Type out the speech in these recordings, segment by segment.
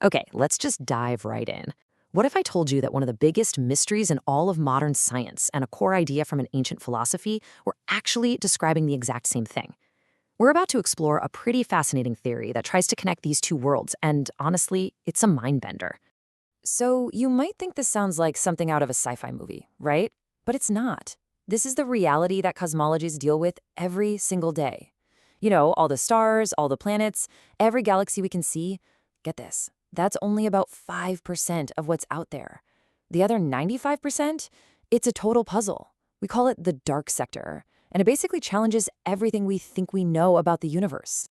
Okay, let's just dive right in. What if I told you that one of the biggest mysteries in all of modern science and a core idea from an ancient philosophy were actually describing the exact same thing? We're about to explore a pretty fascinating theory that tries to connect these two worlds, and honestly, it's a mind bender. So, you might think this sounds like something out of a sci fi movie, right? But it's not. This is the reality that cosmologies deal with every single day. You know, all the stars, all the planets, every galaxy we can see. Get this, that's only about 5% of what's out there. The other 95%, it's a total puzzle. We call it the dark sector, and it basically challenges everything we think we know about the universe.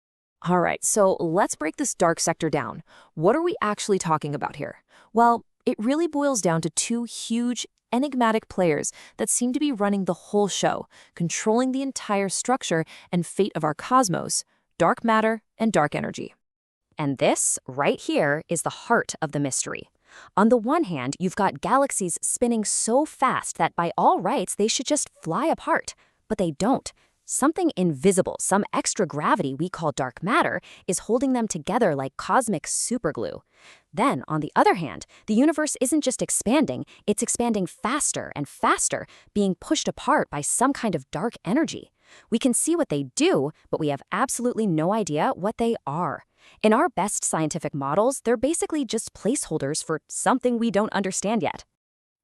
All right, so let's break this dark sector down. What are we actually talking about here? Well, it really boils down to two huge, enigmatic players that seem to be running the whole show, controlling the entire structure and fate of our cosmos: dark matter and dark energy. And this, right here, is the heart of the mystery. On the one hand, you've got galaxies spinning so fast that by all rights they should just fly apart. But they don't. Something invisible, some extra gravity we call dark matter, is holding them together like cosmic superglue. Then, on the other hand, the universe isn't just expanding, it's expanding faster and faster, being pushed apart by some kind of dark energy. We can see what they do, but we have absolutely no idea what they are. In our best scientific models, they're basically just placeholders for something we don't understand yet.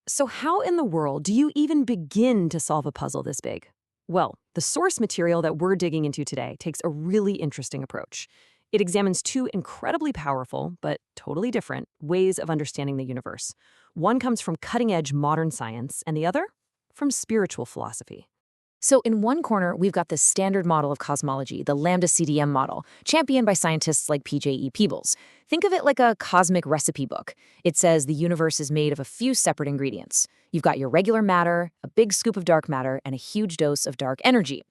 So how in the world do you even begin to solve a puzzle this big? Well, the source material that we're digging into today takes a really interesting approach. It examines two incredibly powerful, but totally different, ways of understanding the universe. One comes from cutting-edge modern science, and the other from spiritual philosophy. So in one corner, we've got the standard model of cosmology, the Lambda CDM model, championed by scientists like P.J.E. Peebles. Think of it like a cosmic recipe book. It says the universe is made of a few separate ingredients. You've got your regular matter, a big scoop of dark matter, and a huge dose of dark energy.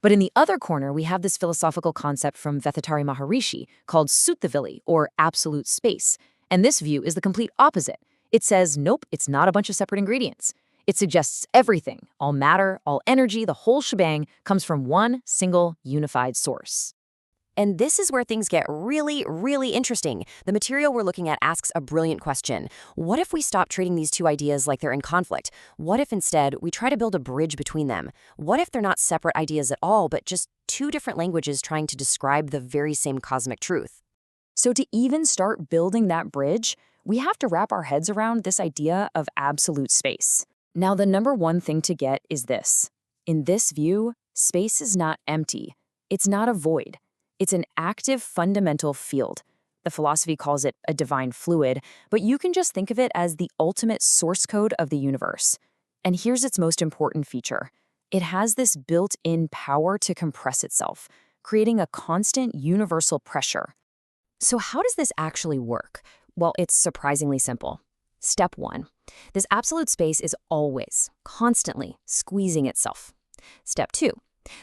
But in the other corner, we have this philosophical concept from Vethathari Maharishi called Suttavili, or absolute space. And this view is the complete opposite. It says, nope, it's not a bunch of separate ingredients. It suggests everything, all matter, all energy, the whole shebang, comes from one single unified source. And this is where things get really, really interesting. The material we're looking at asks a brilliant question. What if we stop treating these two ideas like they're in conflict? What if instead we try to build a bridge between them? What if they're not separate ideas at all, but just two different languages trying to describe the very same cosmic truth? So to even start building that bridge, we have to wrap our heads around this idea of absolute space. Now, the number one thing to get is this. In this view, space is not empty. It's not a void. It's an active fundamental field. The philosophy calls it a divine fluid, but you can just think of it as the ultimate source code of the universe. And here's its most important feature. It has this built-in power to compress itself, creating a constant universal pressure. So how does this actually work? Well, it's surprisingly simple. Step 1. This absolute space is always, constantly squeezing itself. Step 2.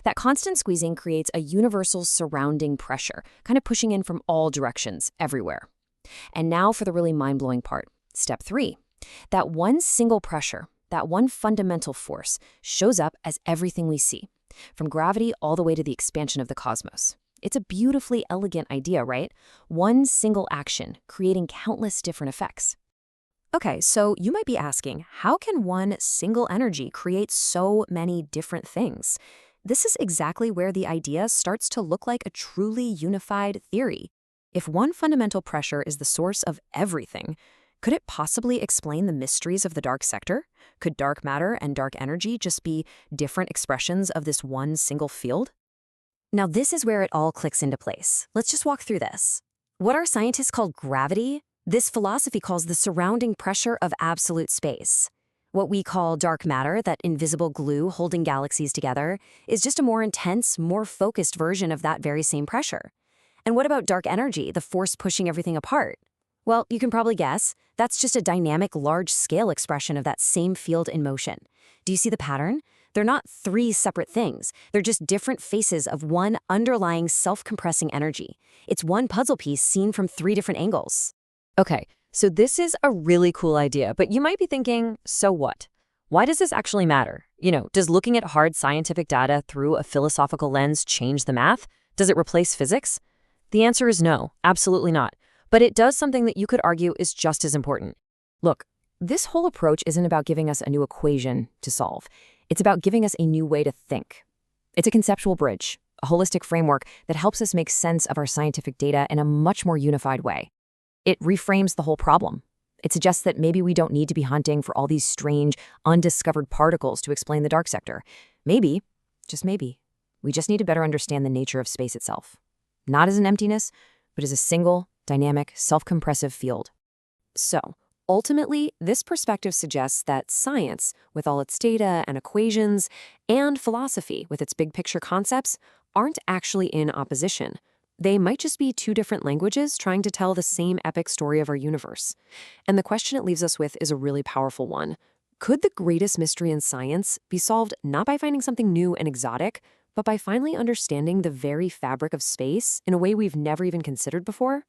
That constant squeezing creates a universal surrounding pressure, kind of pushing in from all directions, everywhere. And now for the really mind-blowing part. Step 3. That one single pressure, that one fundamental force, shows up as everything we see, from gravity all the way to the expansion of the cosmos. It's a beautifully elegant idea, right? One single action, creating countless different effects. Okay, so you might be asking, how can one single energy create so many different things? This is exactly where the idea starts to look like a truly unified theory. If one fundamental pressure is the source of everything, could it possibly explain the mysteries of the dark sector? Could dark matter and dark energy just be different expressions of this one single field? Now, this is where it all clicks into place. Let's just walk through this. What our scientists call gravity, this philosophy calls the surrounding pressure of absolute space. What we call dark matter, that invisible glue holding galaxies together, is just a more intense, more focused version of that very same pressure. And what about dark energy, the force pushing everything apart? Well, you can probably guess, that's just a dynamic, large-scale expression of that same field in motion. Do you see the pattern? They're not three separate things. They're just different faces of one underlying self-compressing energy. It's one puzzle piece seen from three different angles. Okay, so this is a really cool idea, but you might be thinking, so what? Why does this actually matter? Does looking at hard scientific data through a philosophical lens change the math? Does it replace physics? The answer is no, absolutely not. But it does something that you could argue is just as important. Look, this whole approach isn't about giving us a new equation to solve. It's about giving us a new way to think. It's a conceptual bridge, a holistic framework that helps us make sense of our scientific data in a much more unified way. It reframes the whole problem. It suggests that maybe we don't need to be hunting for all these strange, undiscovered particles to explain the dark sector. Maybe, just maybe, we just need to better understand the nature of space itself. Not as an emptiness, but as a single, dynamic, self-compressive field. So, ultimately, this perspective suggests that science, with all its data and equations, and philosophy, with its big-picture concepts, aren't actually in opposition. They might just be two different languages trying to tell the same epic story of our universe. And the question it leaves us with is a really powerful one. Could the greatest mystery in science be solved not by finding something new and exotic, but by finally understanding the very fabric of space in a way we've never even considered before?